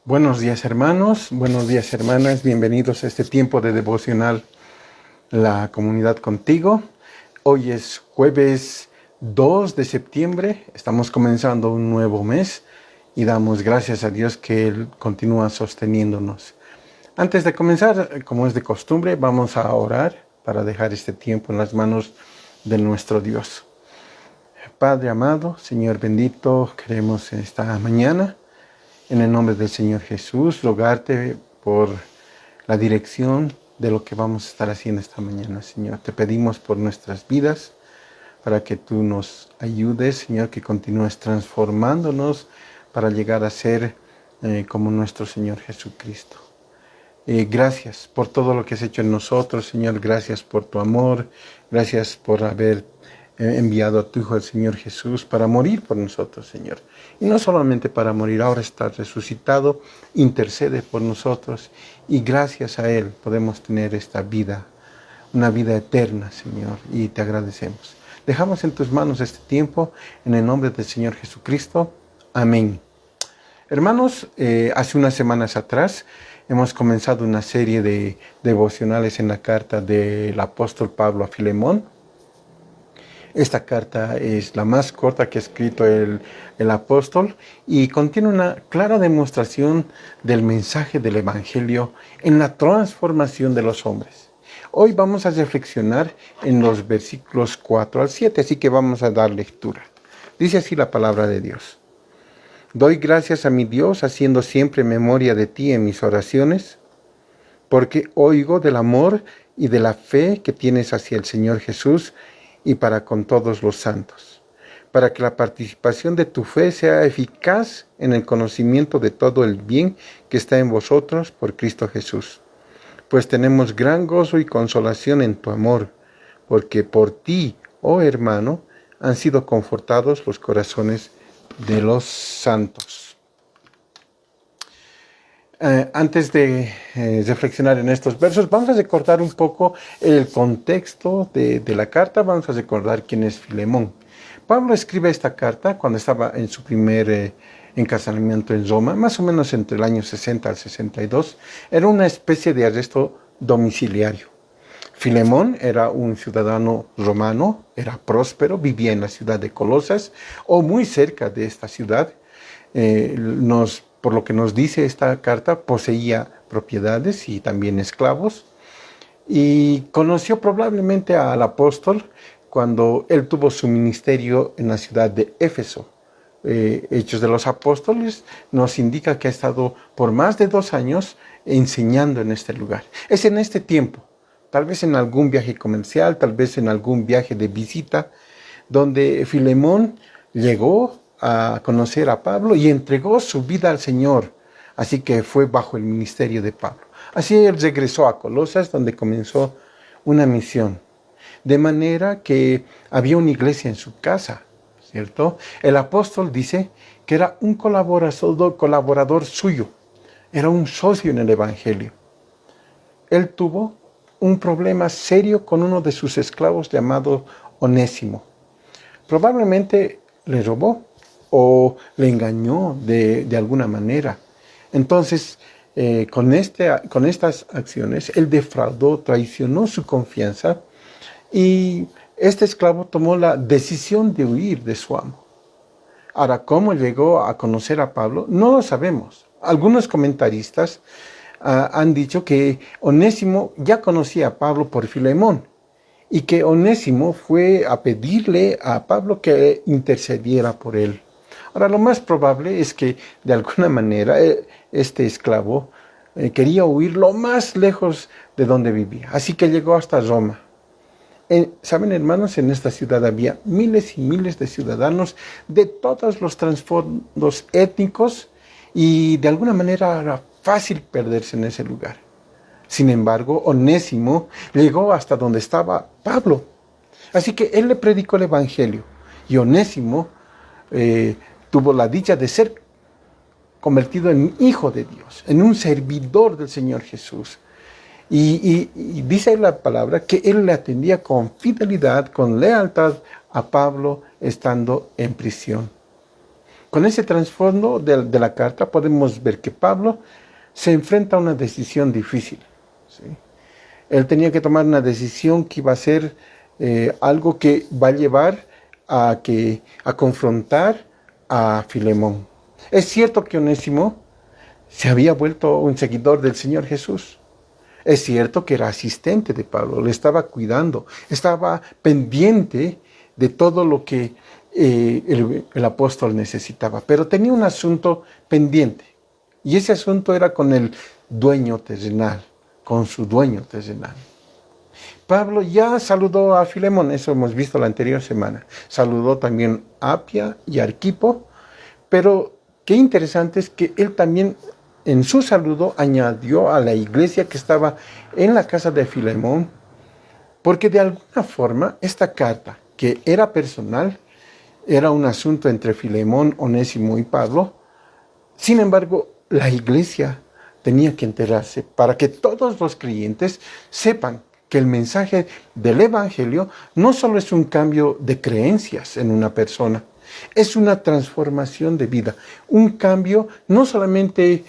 Buenos días hermanos, buenos días hermanas, bienvenidos a este tiempo de devocional La Comunidad Contigo. Hoy es jueves 2 de septiembre, estamos comenzando un nuevo mes y damos gracias a Dios que Él continúa sosteniéndonos. Antes de comenzar, como es de costumbre, vamos a orar para dejar este tiempo en las manos de nuestro Dios. Padre amado, Señor bendito, queremos esta mañana, en el nombre del Señor Jesús, rogarte por la dirección de lo que vamos a estar haciendo esta mañana, Señor. Te pedimos por nuestras vidas, para que tú nos ayudes, Señor, que continúes transformándonos para llegar a ser como nuestro Señor Jesucristo. Gracias por todo lo que has hecho en nosotros, Señor. Gracias por tu amor. Gracias por haber enviado a tu Hijo, el Señor Jesús, para morir por nosotros, Señor. Y no solamente para morir, ahora está resucitado, intercede por nosotros. Y gracias a Él podemos tener esta vida, una vida eterna, Señor. Y te agradecemos. Dejamos en tus manos este tiempo, en el nombre del Señor Jesucristo. Amén. Hermanos, hace unas semanas atrás hemos comenzado una serie de devocionales en la carta del apóstol Pablo a Filemón. Esta carta es la más corta que ha escrito el apóstol y contiene una clara demostración del mensaje del Evangelio en la transformación de los hombres. Hoy vamos a reflexionar en los versículos 4 al 7, así que vamos a dar lectura. Dice así la palabra de Dios. Doy gracias a mi Dios haciendo siempre memoria de ti en mis oraciones, porque oigo del amor y de la fe que tienes hacia el Señor Jesús y para con todos los santos, para que la participación de tu fe sea eficaz en el conocimiento de todo el bien que está en vosotros por Cristo Jesús. Pues tenemos gran gozo y consolación en tu amor, porque por ti, oh hermano, han sido confortados los corazones de los santos. Antes de reflexionar en estos versos, vamos a recordar un poco el contexto de la carta. Vamos a recordar quién es Filemón. Pablo escribe esta carta cuando estaba en su primer encarcelamiento en Roma, más o menos entre el año 60 al 62. Era una especie de arresto domiciliario. Filemón era un ciudadano romano, era próspero, vivía en la ciudad de Colosas o muy cerca de esta ciudad. Por lo que nos dice esta carta, poseía propiedades y también esclavos. Y conoció probablemente al apóstol cuando él tuvo su ministerio en la ciudad de Éfeso. Hechos de los Apóstoles nos indica que ha estado por más de 2 años enseñando en este lugar. Es en este tiempo, tal vez en algún viaje comercial, tal vez en algún viaje de visita, donde Filemón llegó a conocer a Pablo y entregó su vida al Señor. Así que fue bajo el ministerio de Pablo. Así él regresó a Colosas, donde comenzó una misión. De manera que había una iglesia en su casa, ¿cierto? El apóstol dice que era un colaborador suyo. Era un socio en el Evangelio. Él tuvo un problema serio con uno de sus esclavos llamado Onésimo. Probablemente le robó o le engañó de alguna manera. Entonces, con estas acciones, él defraudó, traicionó su confianza y este esclavo tomó la decisión de huir de su amo. Ahora, ¿cómo llegó a conocer a Pablo? No lo sabemos. Algunos comentaristas han dicho que Onésimo ya conocía a Pablo por Filemón y que Onésimo fue a pedirle a Pablo que intercediera por él. Ahora, lo más probable es que de alguna manera este esclavo quería huir lo más lejos de donde vivía. Así que llegó hasta Roma. Saben, hermanos, en esta ciudad había miles y miles de ciudadanos de todos los trasfondos étnicos y de alguna manera era fácil perderse en ese lugar. Sin embargo, Onésimo llegó hasta donde estaba Pablo. Así que él le predicó el Evangelio y Onésimo tuvo la dicha de ser convertido en hijo de Dios, en un servidor del Señor Jesús. Y dice la palabra que él le atendía con fidelidad, con lealtad a Pablo estando en prisión. Con ese trasfondo de la carta podemos ver que Pablo se enfrenta a una decisión difícil, ¿sí? Él tenía que tomar una decisión que iba a ser algo que va a llevar a confrontar a Filemón. Es cierto que Onésimo se había vuelto un seguidor del Señor Jesús. Es cierto que era asistente de Pablo, le estaba cuidando, estaba pendiente de todo lo que el apóstol necesitaba, pero tenía un asunto pendiente, y ese asunto era con el dueño terrenal, con su dueño terrenal. Pablo ya saludó a Filemón, eso hemos visto la anterior semana, saludó también a Apia y a Arquipo, pero qué interesante es que él también en su saludo añadió a la iglesia que estaba en la casa de Filemón, porque de alguna forma esta carta, que era personal, era un asunto entre Filemón, Onésimo y Pablo. Sin embargo, la iglesia tenía que enterarse para que todos los creyentes sepan que el mensaje del Evangelio no solo es un cambio de creencias en una persona, es una transformación de vida, un cambio no solamente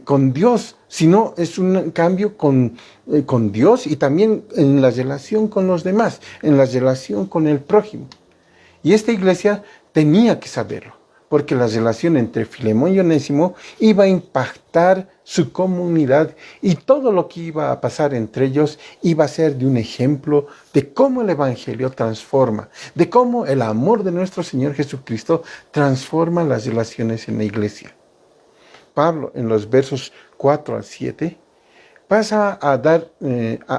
con Dios, sino es un cambio con Dios y también en la relación con los demás, en la relación con el prójimo. Y esta iglesia tenía que saberlo, porque la relación entre Filemón y Onésimo iba a impactar su comunidad y todo lo que iba a pasar entre ellos iba a ser de un ejemplo de cómo el Evangelio transforma, de cómo el amor de nuestro Señor Jesucristo transforma las relaciones en la iglesia. Pablo, en los versos 4 al 7, pasa a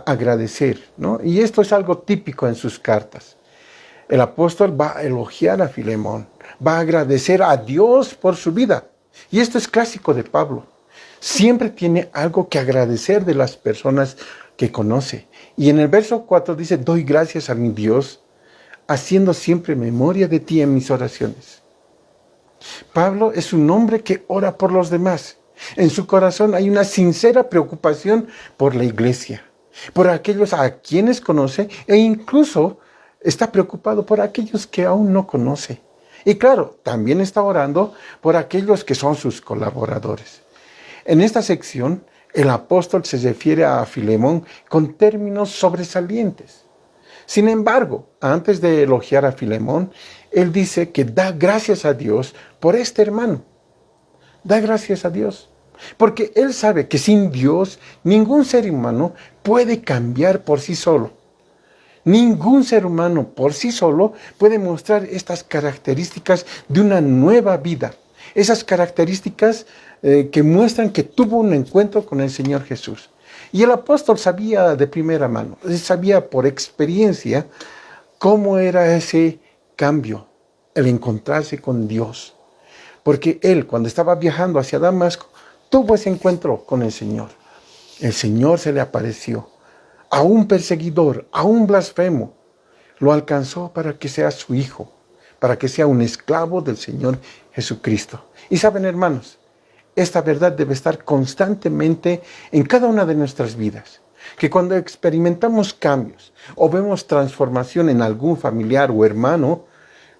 agradecer, ¿no? Y esto es algo típico en sus cartas. El apóstol va a elogiar a Filemón, va a agradecer a Dios por su vida. Y esto es clásico de Pablo. Siempre tiene algo que agradecer de las personas que conoce. Y en el verso 4 dice, doy gracias a mi Dios, haciendo siempre memoria de ti en mis oraciones. Pablo es un hombre que ora por los demás. En su corazón hay una sincera preocupación por la iglesia, por aquellos a quienes conoce e incluso está preocupado por aquellos que aún no conoce. Y claro, también está orando por aquellos que son sus colaboradores. En esta sección, el apóstol se refiere a Filemón con términos sobresalientes. Sin embargo, antes de elogiar a Filemón, él dice que da gracias a Dios por este hermano. Da gracias a Dios. Porque él sabe que sin Dios, ningún ser humano puede cambiar por sí solo. Ningún ser humano por sí solo puede mostrar estas características de una nueva vida. Esas características que muestran que tuvo un encuentro con el Señor Jesús. Y el apóstol sabía de primera mano, sabía por experiencia cómo era ese cambio, el encontrarse con Dios. Porque él, cuando estaba viajando hacia Damasco, tuvo ese encuentro con el Señor. El Señor se le apareció. A un perseguidor, a un blasfemo, lo alcanzó para que sea su hijo, para que sea un esclavo del Señor Jesucristo. Y saben, hermanos, esta verdad debe estar constantemente en cada una de nuestras vidas. Que cuando experimentamos cambios o vemos transformación en algún familiar o hermano,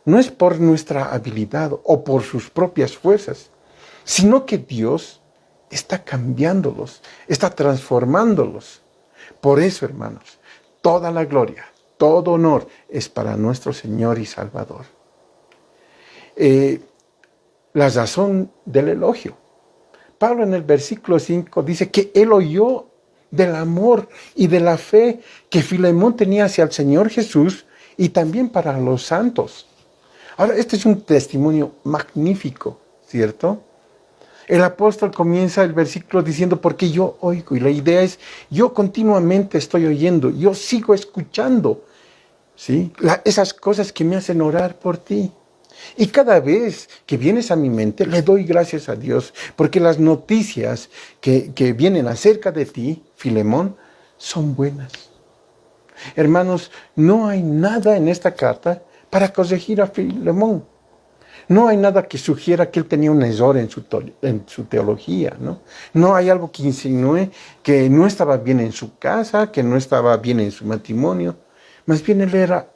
no es por nuestra habilidad o por sus propias fuerzas, sino que Dios está cambiándolos, está transformándolos. Por eso, hermanos, toda la gloria, todo honor es para nuestro Señor y Salvador. La razón del elogio. Pablo en el versículo 5 dice que él oyó del amor y de la fe que Filemón tenía hacia el Señor Jesús y también para los santos. Ahora, este es un testimonio magnífico, ¿cierto? El apóstol comienza el versículo diciendo, porque yo oigo, y la idea es, yo continuamente estoy oyendo, yo sigo escuchando, ¿sí? Esas cosas que me hacen orar por ti. Y cada vez que vienes a mi mente, le doy gracias a Dios, porque las noticias que vienen acerca de ti, Filemón, son buenas. Hermanos, no hay nada en esta carta para corregir a Filemón. No hay nada que sugiera que él tenía un error en su teología, ¿no? No hay algo que insinúe que no estaba bien en su casa, que no estaba bien en su matrimonio. Más bien él era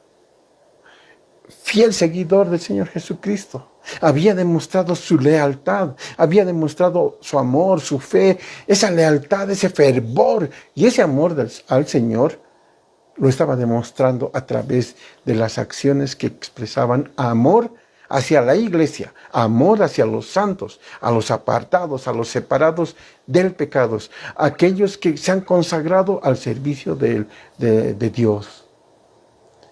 fiel seguidor del Señor Jesucristo. Había demostrado su lealtad, había demostrado su amor, su fe, esa lealtad, ese fervor y ese amor al Señor lo estaba demostrando a través de las acciones que expresaban amor hacia la iglesia, amor hacia los santos, a los apartados, a los separados del pecado, aquellos que se han consagrado al servicio de Dios.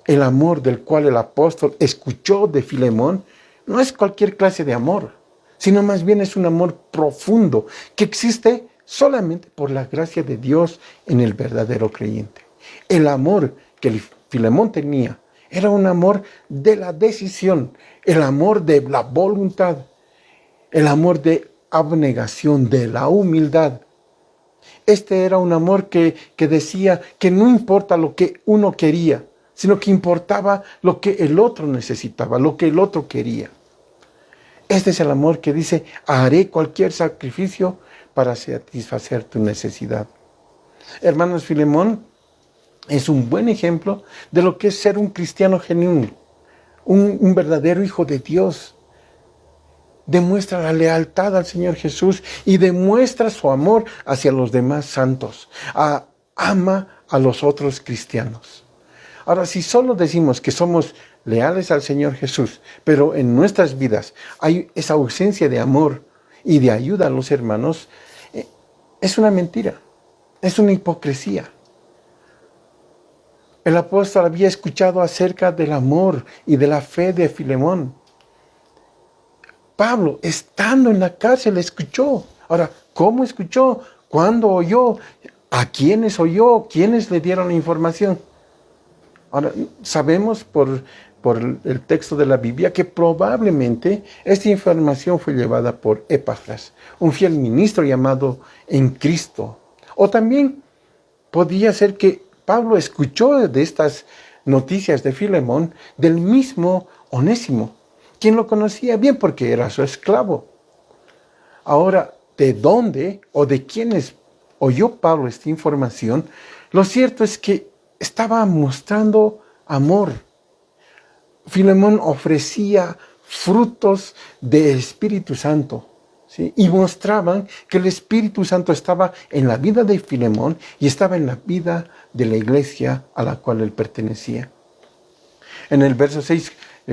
El amor del cual el apóstol escuchó de Filemón no es cualquier clase de amor, sino más bien es un amor profundo que existe solamente por la gracia de Dios en el verdadero creyente. El amor que Filemón tenía era un amor de la decisión, el amor de la voluntad, el amor de abnegación, de la humildad. Este era un amor que decía que no importa lo que uno quería, sino que importaba lo que el otro necesitaba, lo que el otro quería. Este es el amor que dice, haré cualquier sacrificio para satisfacer tu necesidad. Hermanos, Filemón es un buen ejemplo de lo que es ser un cristiano genuino, un verdadero hijo de Dios. Demuestra la lealtad al Señor Jesús y demuestra su amor hacia los demás santos. Ama a los otros cristianos. Ahora, si solo decimos que somos leales al Señor Jesús, pero en nuestras vidas hay esa ausencia de amor y de ayuda a los hermanos, es una mentira, es una hipocresía. El apóstol había escuchado acerca del amor y de la fe de Filemón. Pablo, estando en la cárcel, escuchó. Ahora, ¿cómo escuchó? ¿Cuándo oyó? ¿A quiénes oyó? ¿Quiénes le dieron la información? Ahora, sabemos por el texto de la Biblia que probablemente esta información fue llevada por Epafras, un fiel ministro llamado en Cristo. O también podía ser que Pablo escuchó de estas noticias de Filemón del mismo Onésimo, quien lo conocía bien porque era su esclavo. Ahora, ¿de dónde o de quiénes oyó Pablo esta información? Lo cierto es que estaba mostrando amor. Filemón ofrecía frutos del Espíritu Santo, ¿sí? Y mostraban que el Espíritu Santo estaba en la vida de Filemón y estaba en la vida de la iglesia a la cual él pertenecía. En el verso 6,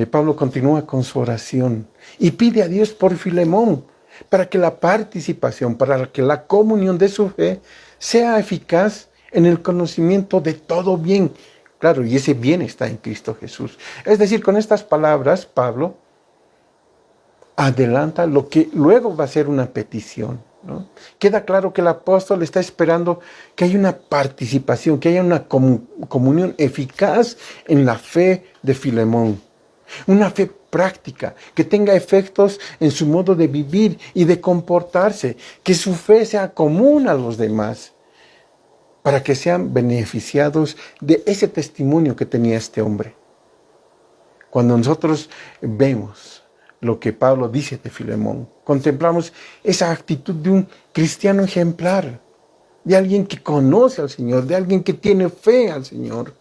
Pablo continúa con su oración y pide a Dios por Filemón para que la participación, para que la comunión de su fe sea eficaz en el conocimiento de todo bien. Claro, y ese bien está en Cristo Jesús. Es decir, con estas palabras, Pablo adelanta lo que luego va a ser una petición, ¿no? Queda claro que el apóstol está esperando que haya una participación, que haya una comunión eficaz en la fe de Filemón. Una fe práctica, que tenga efectos en su modo de vivir y de comportarse, que su fe sea común a los demás, para que sean beneficiados de ese testimonio que tenía este hombre. Cuando nosotros vemos lo que Pablo dice de Filemón, contemplamos esa actitud de un cristiano ejemplar, de alguien que conoce al Señor, de alguien que tiene fe al Señor.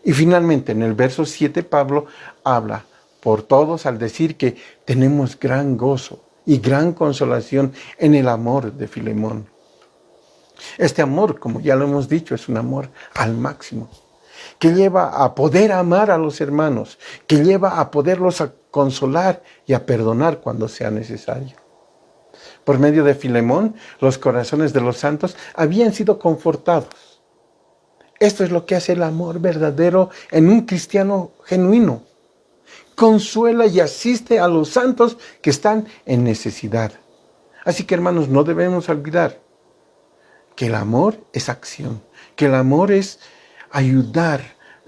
Y finalmente, en el verso 7, Pablo habla por todos al decir que tenemos gran gozo y gran consolación en el amor de Filemón. Este amor, como ya lo hemos dicho, es un amor al máximo, que lleva a poder amar a los hermanos, que lleva a poderlos a consolar y a perdonar cuando sea necesario. Por medio de Filemón, los corazones de los santos habían sido confortados. Esto es lo que hace el amor verdadero en un cristiano genuino. Consuela y asiste a los santos que están en necesidad. Así que, hermanos, no debemos olvidar que el amor es acción, que el amor es ayudar,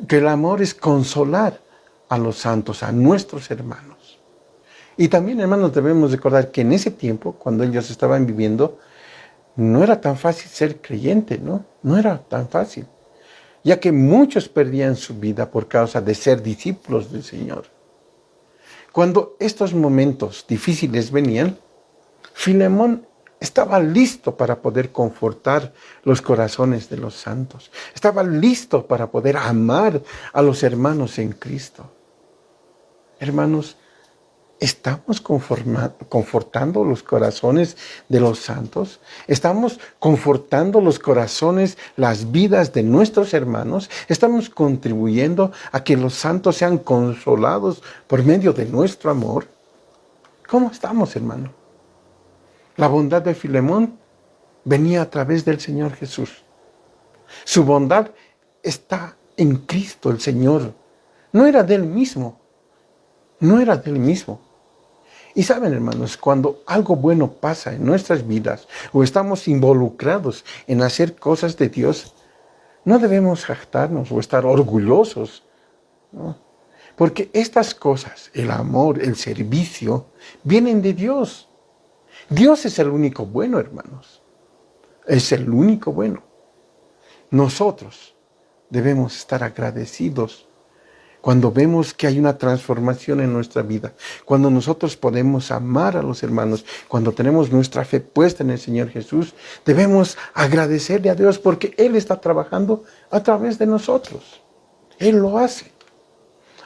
que el amor es consolar a los santos, a nuestros hermanos. Y también, hermanos, debemos recordar que en ese tiempo, cuando ellos estaban viviendo, no era tan fácil ser creyente, ¿no? No era tan fácil, ya que muchos perdían su vida por causa de ser discípulos del Señor. Cuando estos momentos difíciles venían, Filemón estaba listo para poder confortar los corazones de los santos. Estaba listo para poder amar a los hermanos en Cristo. Hermanos, ¿Estamos confortando los corazones de los santos? ¿Estamos confortando los corazones, las vidas de nuestros hermanos? ¿Estamos contribuyendo a que los santos sean consolados por medio de nuestro amor? ¿Cómo estamos, hermano? La bondad de Filemón venía a través del Señor Jesús. Su bondad está en Cristo el Señor. No era de él mismo. No era de él mismo. Y saben, hermanos, cuando algo bueno pasa en nuestras vidas o estamos involucrados en hacer cosas de Dios, no debemos jactarnos o estar orgullosos, ¿no? Porque estas cosas, el amor, el servicio, vienen de Dios. Dios es el único bueno, hermanos. Es el único bueno. Nosotros debemos estar agradecidos cuando vemos que hay una transformación en nuestra vida, cuando nosotros podemos amar a los hermanos, cuando tenemos nuestra fe puesta en el Señor Jesús, debemos agradecerle a Dios porque Él está trabajando a través de nosotros. Él lo hace.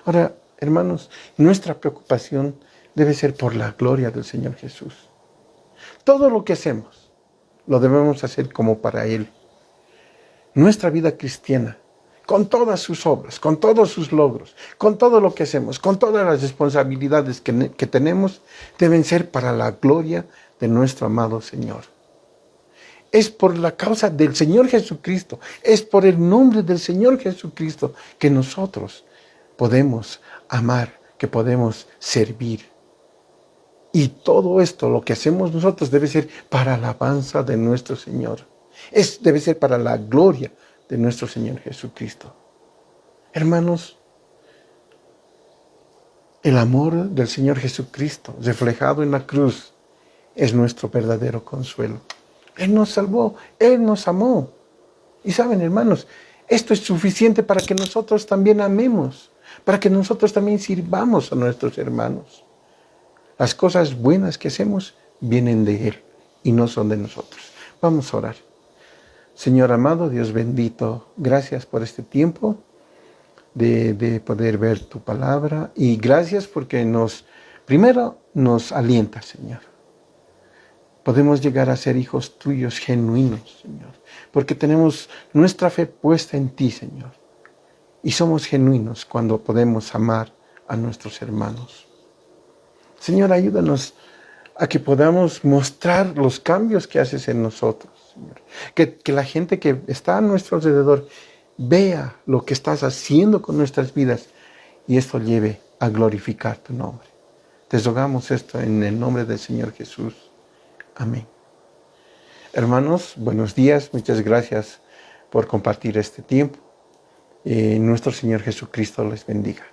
Ahora, hermanos, nuestra preocupación debe ser por la gloria del Señor Jesús. Todo lo que hacemos, lo debemos hacer como para Él. Nuestra vida cristiana, con todas sus obras, con todos sus logros, con todo lo que hacemos, con todas las responsabilidades que tenemos, deben ser para la gloria de nuestro amado Señor. Es por la causa del Señor Jesucristo, es por el nombre del Señor Jesucristo que nosotros podemos amar, que podemos servir. Y todo esto, lo que hacemos nosotros, debe ser para la alabanza de nuestro Señor. Debe ser para la gloria de nuestro Señor Jesucristo. Hermanos, el amor del Señor Jesucristo reflejado en la cruz es nuestro verdadero consuelo. Él nos salvó, Él nos amó. Y saben, hermanos, esto es suficiente para que nosotros también amemos, para que nosotros también sirvamos a nuestros hermanos. Las cosas buenas que hacemos vienen de Él y no son de nosotros. Vamos a orar. Señor amado, Dios bendito, gracias por este tiempo de poder ver tu palabra y gracias porque primero nos alienta, Señor. Podemos llegar a ser hijos tuyos genuinos, Señor, porque tenemos nuestra fe puesta en ti, Señor. Y somos genuinos cuando podemos amar a nuestros hermanos. Señor, ayúdanos a que podamos mostrar los cambios que haces en nosotros, Señor. Que la gente que está a nuestro alrededor vea lo que estás haciendo con nuestras vidas y esto lleve a glorificar tu nombre. Te rogamos esto en el nombre del Señor Jesús. Amén. Hermanos, buenos días. Muchas gracias por compartir este tiempo. Nuestro Señor Jesucristo les bendiga.